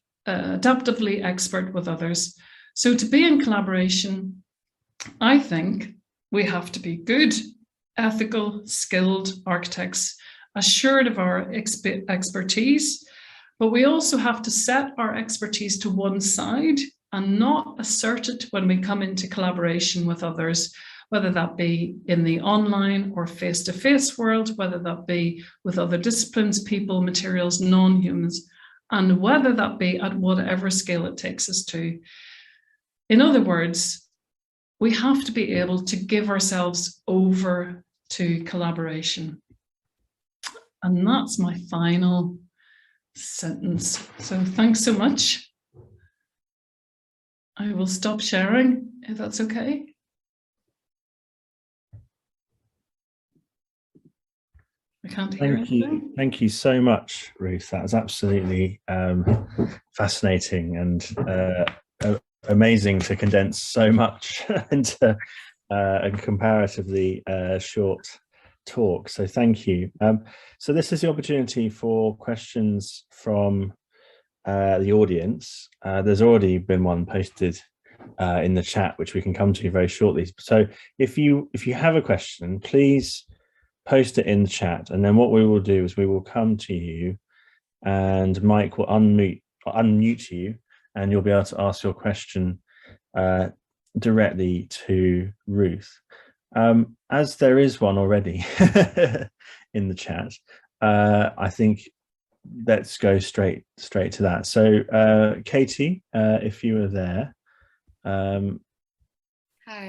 expert with others. So to be in collaboration, I think we have to be good, ethical, skilled architects, assured of our expertise, but we also have to set our expertise to one side and not assert it when we come into collaboration with others, whether that be in the online or face-to-face world, whether that be with other disciplines, people, materials, non-humans, and whether that be at whatever scale it takes us to. In other words, we have to be able to give ourselves over to collaboration. And that's my final sentence. So thanks so much. I will stop sharing if that's okay. I can't hear anything. Thank you so much, Ruth. That was absolutely fascinating and amazing to condense so much into a comparatively short talk. So thank you. So this is the opportunity for questions from the audience. There's already been one posted in the chat, which we can come to very shortly. So if you have a question, please post it in the chat, and then what we will do is we will come to you, and Mike will unmute you, and you'll be able to ask your question directly to Ruth. As there is one already in the chat, I think let's go straight to that. So Katie, if you were there. Hi,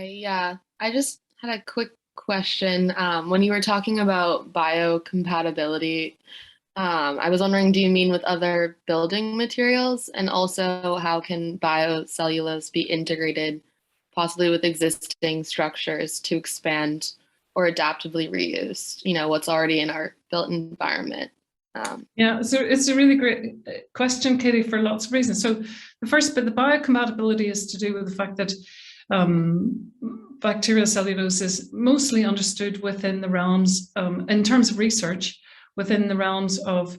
yeah, I just had a quick question. When you were talking about biocompatibility, I was wondering, do you mean with other building materials? And also, how can biocellulose be integrated possibly with existing structures to expand or adaptively reuse, what's already in our built environment? Yeah, so it's a really great question, Katie, for lots of reasons. So the first bit, the biocompatibility, is to do with the fact that bacterial cellulose is mostly understood within the realms, in terms of research, within the realms of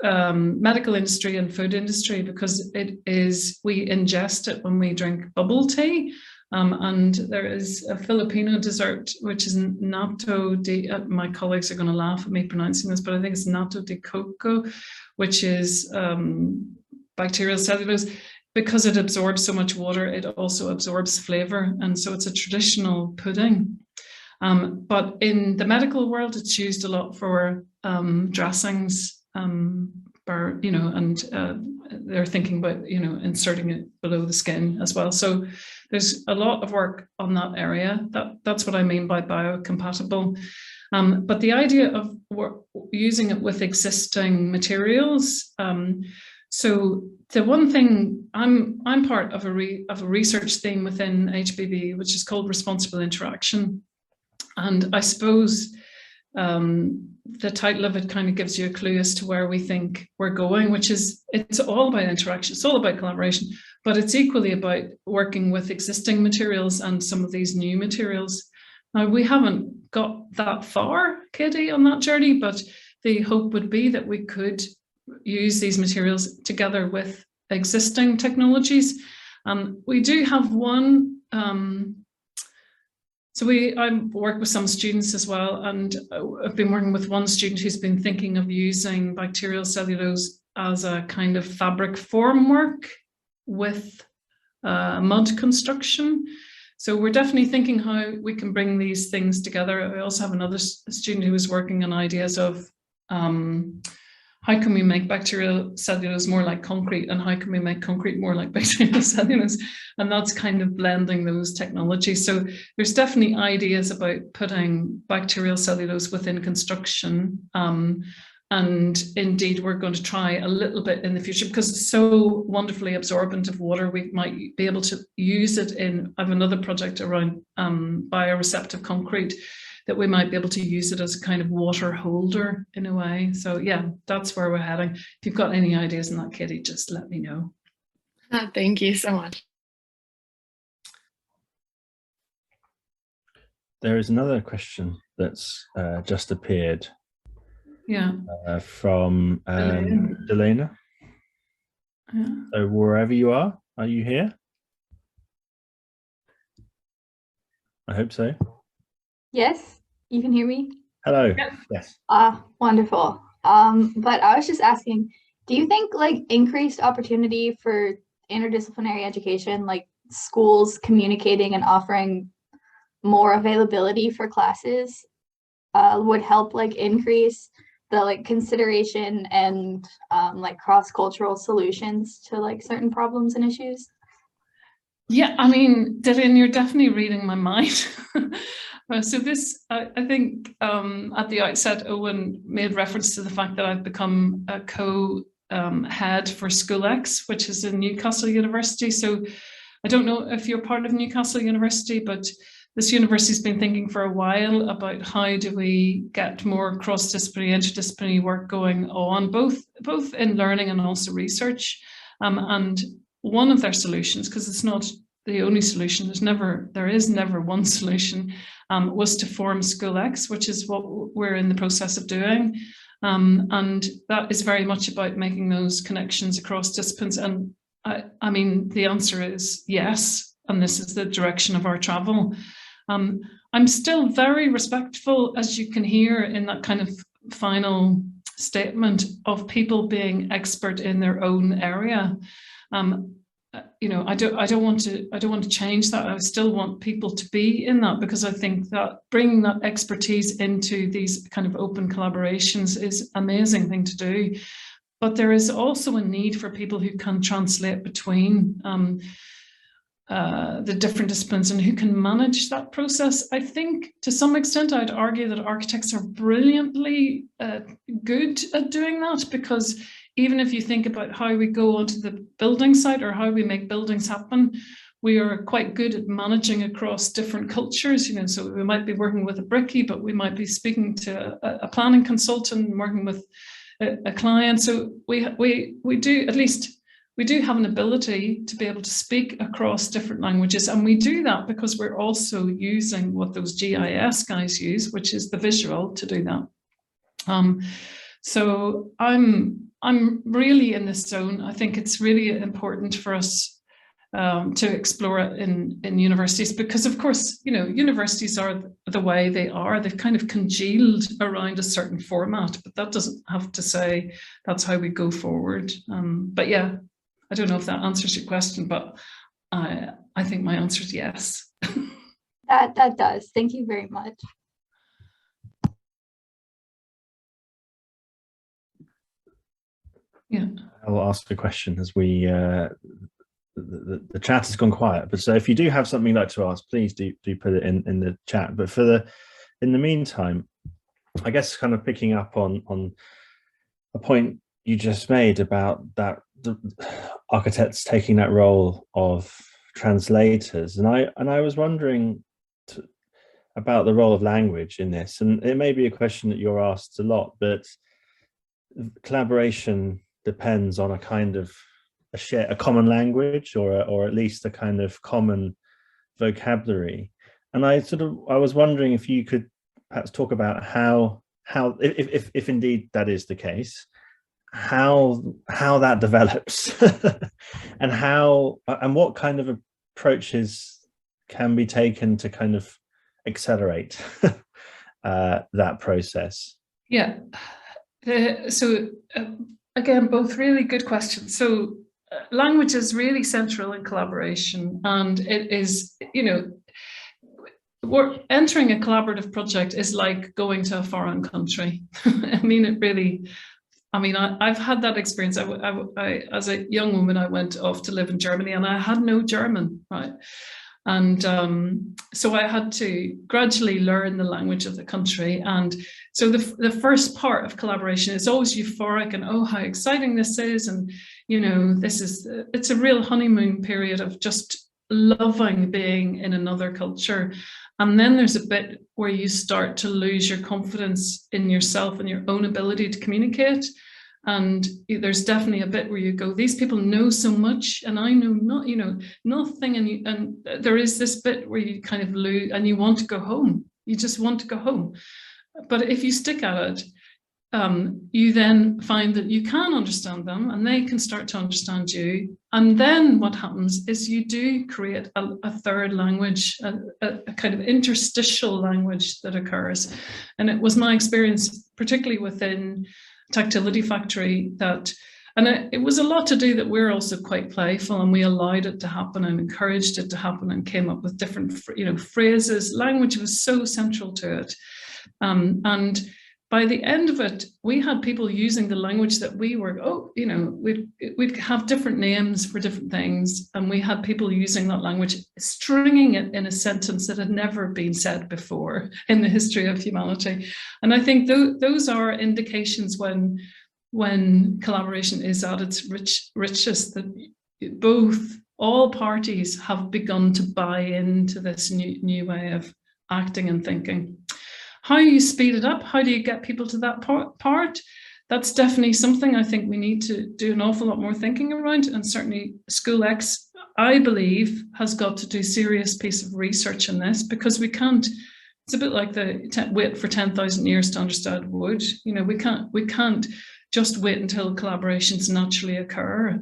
medical industry and food industry, because we ingest it when we drink bubble tea. And there is a Filipino dessert, which is natto de, my colleagues are going to laugh at me pronouncing this, but I think it's natto de coco, which is bacterial cellulose. Because it absorbs so much water, it also absorbs flavor. And so it's a traditional pudding. But in the medical world, it's used a lot for dressings, and they're thinking about, inserting it below the skin as well. So there's a lot of work on that area. That's what I mean by biocompatible. But the idea of using it with existing materials. So the one thing, I'm part of a research theme within HBB, which is called responsible interaction. And I suppose the title of it kind of gives you a clue as to where we think we're going, which is, it's all about interaction, it's all about collaboration, but it's equally about working with existing materials and some of these new materials. Now, we haven't got that far, Katie, on that journey, but the hope would be that we could use these materials together with existing technologies. We do have one I work with some students as well, and I've been working with one student who's been thinking of using bacterial cellulose as a kind of fabric formwork with mud construction. So we're definitely thinking how we can bring these things together. I also have another student who is working on ideas of how can we make bacterial cellulose more like concrete, and how can we make concrete more like bacterial cellulose? And that's kind of blending those technologies. So there's definitely ideas about putting bacterial cellulose within construction. And indeed, we're going to try a little bit in the future because it's so wonderfully absorbent of water. We might be able to use it in, I have another project around bioreceptive concrete, that we might be able to use it as a kind of water holder in a way. So yeah, that's where we're heading. If you've got any ideas on that, Katie, just let me know. Thank you so much. There is another question that's just appeared. Yeah. From Delena. Yeah. So wherever you are you here? I hope so. Yes, you can hear me? Hello. Yep. Yes. Wonderful. But I was just asking, do you think like increased opportunity for interdisciplinary education, like schools communicating and offering more availability for classes, would help like increase the like consideration and like cross-cultural solutions to like certain problems and issues? Yeah, I mean, Dylan, you're definitely reading my mind. So this, I think at the outset, Owen made reference to the fact that I've become a co-head for SchoolX, which is in Newcastle University. So I don't know if you're part of Newcastle University, but this university's been thinking for a while about how do we get more cross-disciplinary, interdisciplinary work going on, both in learning and also research. And one of their solutions, because it's not the only solution, there is never one solution, was to form SchoolX, which is what we're in the process of doing. And that is very much about making those connections across disciplines. And I mean, the answer is yes, and this is the direction of our travel. I'm still very respectful, as you can hear in that kind of final statement, of people being expert in their own area. You know, I don't want to change that. I still want people to be in that, because I think that bringing that expertise into these kind of open collaborations is an amazing thing to do. But there is also a need for people who can translate between the different disciplines and who can manage that process. I think to some extent I'd argue that architects are brilliantly good at doing that, because even if you think about how we go onto the building site or how we make buildings happen, we are quite good at managing across different cultures. You know, so we might be working with a brickie, but we might be speaking to a planning consultant and working with a client. So we do, at least we do have an ability to be able to speak across different languages. And we do that because we're also using what those GIS guys use, which is the visual, to do that. So I'm really in this zone. I think it's really important for us to explore it in universities, because of course, you know, universities are the way they are. They've kind of congealed around a certain format, but that doesn't have to say that's how we go forward. But yeah, I don't know if that answers your question, but I think my answer is yes. That does. Thank you very much. Yeah, I will ask a question as we the chat has gone quiet. But so if you do have something you'd like to ask, please do put it in the chat. But in the meantime, I guess kind of picking up on a point you just made about that the architects taking that role of translators, and I was wondering about the role of language in this, and it may be a question that you're asked a lot, but collaboration depends on a kind of a common language, or at least a kind of common vocabulary. And I was wondering if you could perhaps talk about how if indeed that is the case, how that develops and what kind of approaches can be taken to kind of accelerate that process? Yeah. Again, both really good questions. So language is really central in collaboration, and it is, we're entering a collaborative project is like going to a foreign country. I mean, it really, I've had that experience. I, as a young woman, I went off to live in Germany, and I had no German, right? And so I had to gradually learn the language of the country. And so the first part of collaboration is always euphoric and, oh, how exciting this is. And, it's a real honeymoon period of just loving being in another culture. And then there's a bit where you start to lose your confidence in yourself and your own ability to communicate. And there's definitely a bit where you go, these people know so much, and I know nothing. And there is this bit where you kind of lose, and you want to go home. You just want to go home. But if you stick at it, you then find that you can understand them, and they can start to understand you. And then what happens is you do create a third language, a kind of interstitial language that occurs. And it was my experience, particularly within Tactility Factory, it was a lot to do that we're also quite playful, and we allowed it to happen and encouraged it to happen and came up with different phrases. Language was so central to it, and by the end of it, we had people using the language that we were, we'd have different names for different things, and we had people using that language, stringing it in a sentence that had never been said before in the history of humanity. And I think those are indications when collaboration is at its richest, that all parties have begun to buy into this new way of acting and thinking. How you speed it up, how do you get people to that part? That's definitely something I think we need to do an awful lot more thinking around. And certainly School X, I believe, has got to do a serious piece of research in this, because we can't, it's a bit like the wait for 10,000 years to understand wood. We can't just wait until collaborations naturally occur.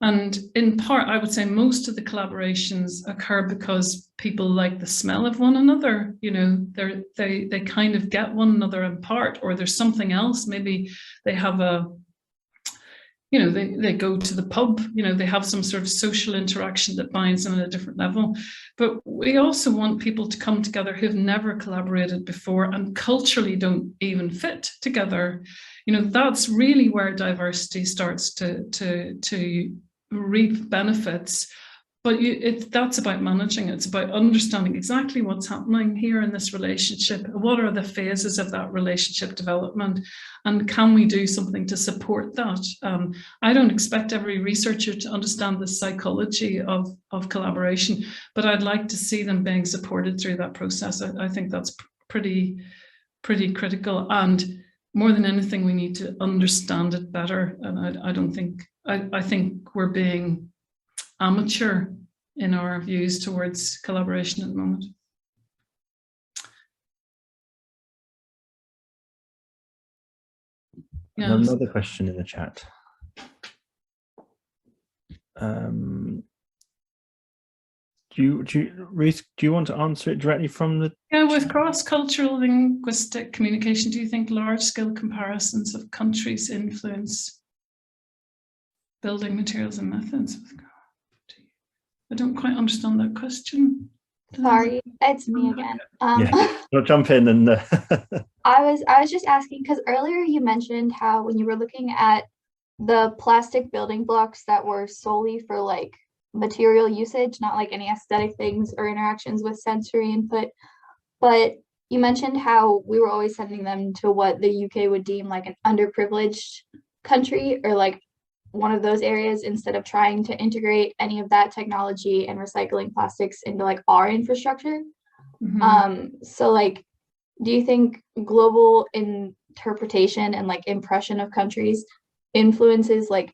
And in part, I would say most of the collaborations occur because people like the smell of one another. They kind of get one another in part, or there's something else. Maybe they have they go to the pub, they have some sort of social interaction that binds them at a different level. But we also want people to come together who've never collaborated before and culturally don't even fit together. That's really where diversity starts to reap benefits. But that's about managing it. It's about understanding exactly what's happening here in this relationship. What are the phases of that relationship development? And can we do something to support that? I don't expect every researcher to understand the psychology of collaboration, but I'd like to see them being supported through that process. I think that's pretty critical. And more than anything, we need to understand it better. And I think we're being amateur in our views towards collaboration at the moment. Yeah. Another question in the chat. Ruth, do you want to answer it directly from the... Yeah, with cross-cultural linguistic communication, do you think large-scale comparisons of countries influence building materials and methods? I don't quite understand that question. Sorry, it's me again. You'll jump in and... I was just asking, because earlier you mentioned how when you were looking at the plastic building blocks that were solely for like material usage, not like any aesthetic things or interactions with sensory input, but you mentioned how we were always sending them to what the UK would deem like an underprivileged country, or like one of those areas, instead of trying to integrate any of that technology and recycling plastics into like our infrastructure. So like, do you think global interpretation and like impression of countries influences like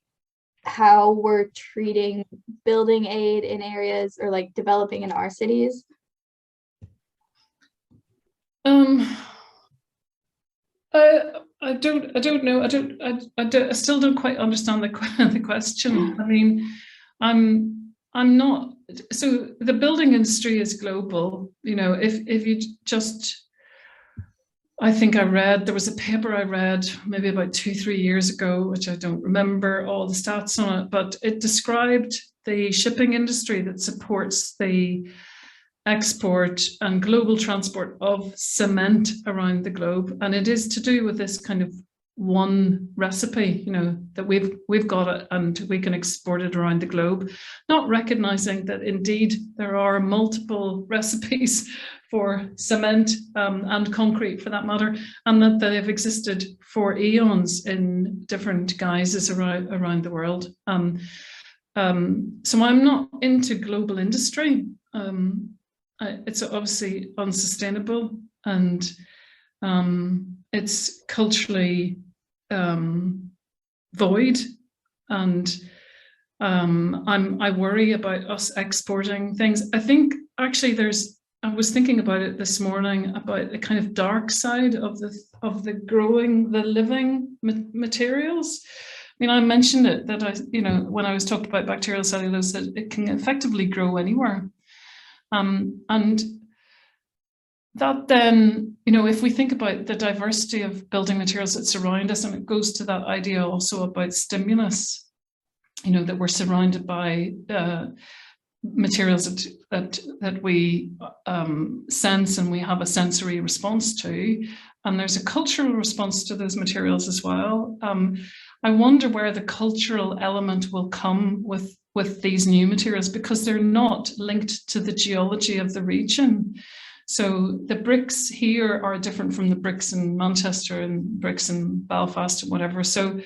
how we're treating building aid in areas or like developing in our cities? I don't know. I still don't quite understand the question. I mean, I'm not so the building industry is global. You know, if you just, I think there was a paper I read maybe about 2-3 years ago, which I don't remember all the stats on it, but it described the shipping industry that supports the export and global transport of cement around the globe. And it is to do with this kind of one recipe, you know, that we've got it and we can export it around the globe, not recognizing that indeed there are multiple recipes for cement and concrete for that matter, and that they have existed for eons in different guises around the world. So I'm not into global industry. It's obviously unsustainable, and it's culturally void, and I worry about us exporting things. I think actually I was thinking about it this morning, about the kind of dark side of the growing, the living materials. I mean, I mentioned it that when I was talking about bacterial cellulose, that it can effectively grow anywhere. And that then, you know, if we think about the diversity of building materials that surround us, and it goes to that idea also about stimulus, you know, that we're surrounded by materials that we sense and we have a sensory response to, and there's a cultural response to those materials as well. I wonder where the cultural element will come with these new materials, because they're not linked to the geology of the region. So the bricks here are different from the bricks in Manchester and bricks in Belfast and whatever. So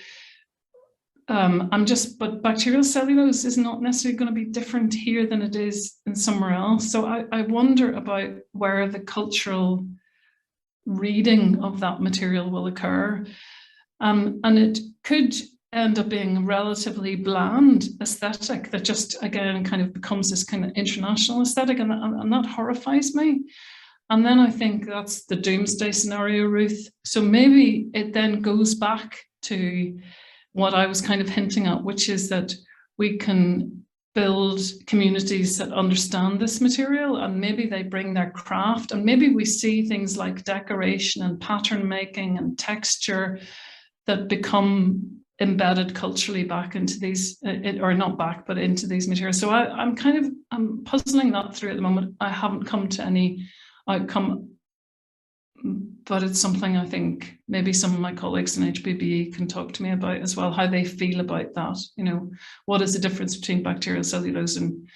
but bacterial cellulose is not necessarily going to be different here than it is in somewhere else. So I wonder about where the cultural reading of that material will occur. And it could end up being a relatively bland aesthetic that just, again, kind of becomes this kind of international aesthetic, and that horrifies me. And then I think that's the doomsday scenario, Ruth. So maybe it then goes back to what I was kind of hinting at, which is that we can build communities that understand this material, and maybe they bring their craft, and maybe we see things like decoration and pattern making and texture that become embedded culturally back into these, or not back, but into these materials. So I'm puzzling that through at the moment. I haven't come to any outcome, but it's something I think maybe some of my colleagues in HBBE can talk to me about as well, how they feel about that. You know, what is the difference between bacterial cellulose in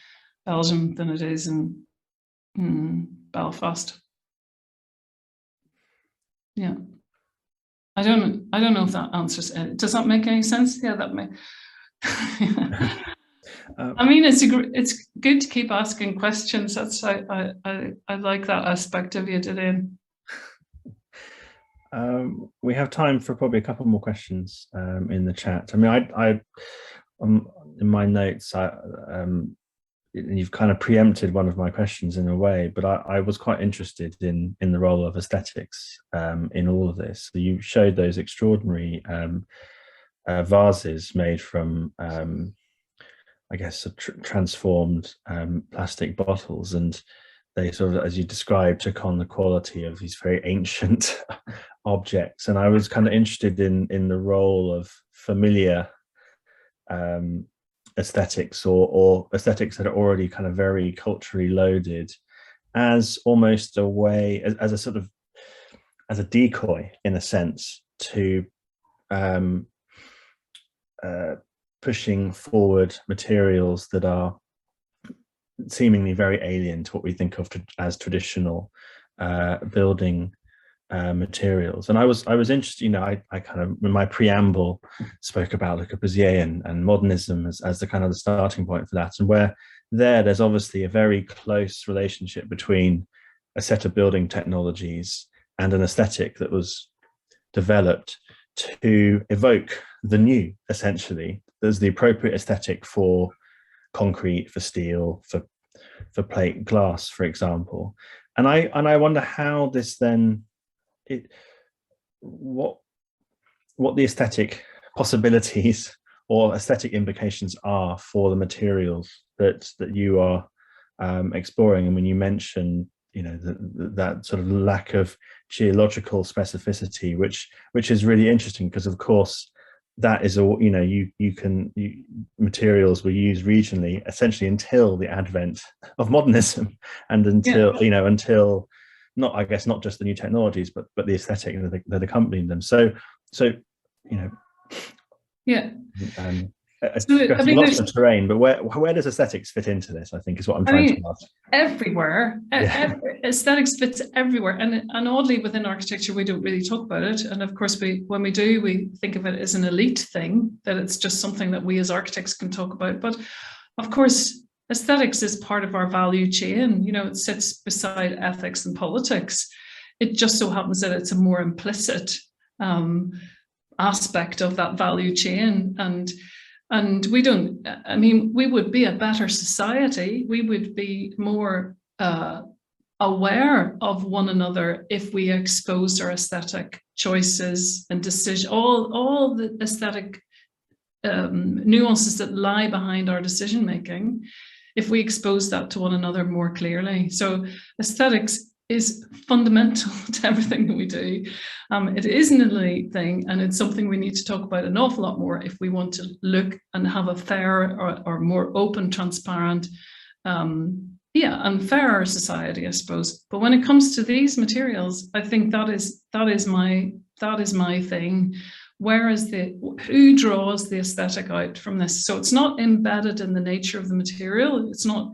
Belgium than it is in Belfast? Yeah. I don't know if that answers it. Does that make any sense? Yeah, that may. I mean, it's good to keep asking questions. That's I like that aspect of you, Dillian. We have time for probably a couple more questions in the chat. I mean, I in my notes, you've kind of preempted one of my questions in a way, but I was quite interested in the role of aesthetics in all of this. So you showed those extraordinary vases made from, I guess, transformed plastic bottles, and they sort of, as you described, took on the quality of these very ancient objects. And I was kind of interested in the role of familiar aesthetics or aesthetics that are already kind of very culturally loaded, as almost a way, as a sort of, as a decoy in a sense to pushing forward materials that are seemingly very alien to what we think of as traditional building materials. And I was interested, you know, I kind of, in my preamble, spoke about Le Corbusier and modernism as the kind of the starting point for that, and where there's obviously a very close relationship between a set of building technologies and an aesthetic that was developed to evoke the new, essentially. There's the appropriate aesthetic for concrete, for steel, for plate glass, for example. And I wonder how this then, what the aesthetic possibilities or aesthetic implications are for the materials that you are exploring. And when you mention, that sort of lack of geological specificity, which is really interesting, because of course that is all, materials were used regionally essentially until the advent of modernism, and until not, I guess, not just the new technologies, but the aesthetic that accompanied them. So yeah. Lots of terrain, but where does aesthetics fit into this, I think, is what I'm trying to ask. Everywhere. Aesthetics fits everywhere, and oddly within architecture we don't really talk about it, and of course when we do, we think of it as an elite thing, that it's just something that we as architects can talk about. But of course aesthetics is part of our value chain. It sits beside ethics and politics. It just so happens that it's a more implicit aspect of that value chain, and we don't, we would be a better society, we would be more aware of one another if we exposed our aesthetic choices and decisions, all the aesthetic nuances that lie behind our decision making, if we expose that to one another more clearly. So aesthetics is fundamental to everything that we do. It is an elite thing, and it's something we need to talk about an awful lot more if we want to look and have a fair or more open, transparent, and fairer society, I suppose. But when it comes to these materials, I think that is my thing. Who draws the aesthetic out from this? So it's not embedded in the nature of the material. It's not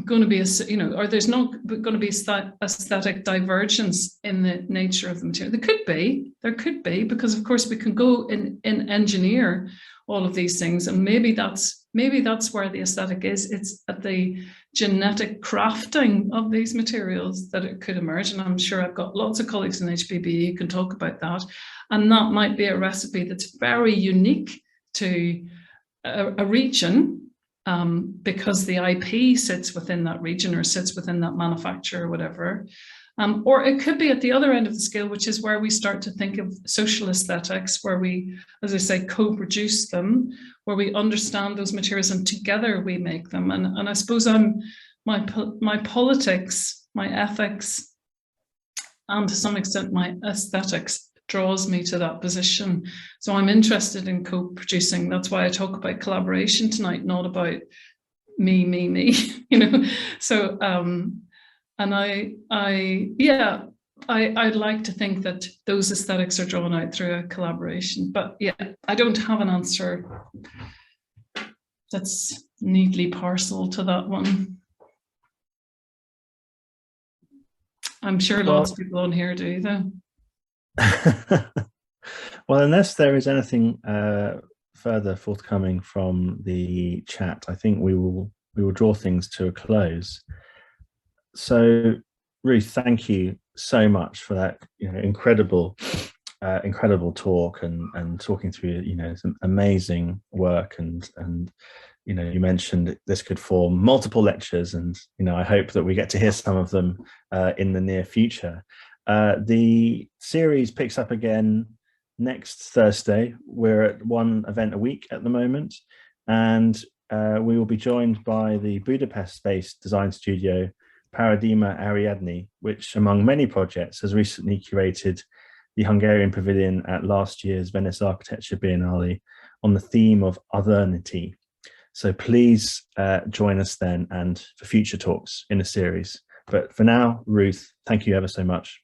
going to be or there's not going to be aesthetic divergence in the nature of the material. There could be, because of course we can go and engineer all of these things, and maybe that's where the aesthetic is. It's at the genetic crafting of these materials that it could emerge, and I'm sure I've got lots of colleagues in HPB who can talk about that, and that might be a recipe that's very unique to a region, because the IP sits within that region or sits within that manufacturer or whatever. Or it could be at the other end of the scale, which is where we start to think of social aesthetics, where we, as I say, co-produce them, where we understand those materials and together we make them. And I suppose my politics, my ethics, and to some extent my aesthetics draws me to that position. So I'm interested in co-producing. That's why I talk about collaboration tonight, not about me, So, and I'd like to think that those aesthetics are drawn out through a collaboration. But yeah, I don't have an answer that's neatly parceled to that one. I'm sure lots of people on here do, though. Well, unless there is anything further forthcoming from the chat, I think we will draw things to a close. So, Ruth, thank you so much for that incredible talk and talking through some amazing work, and you mentioned this could form multiple lectures, and I hope that we get to hear some of them in the near future. The series picks up again next Thursday. We're at one event a week at the moment, and we will be joined by the Budapest-based design studio Paradigma Ariadne, which among many projects has recently curated the Hungarian pavilion at last year's Venice Architecture Biennale on the theme of othernity. So please join us then, and for future talks in the series. But for now, Ruth, thank you ever so much.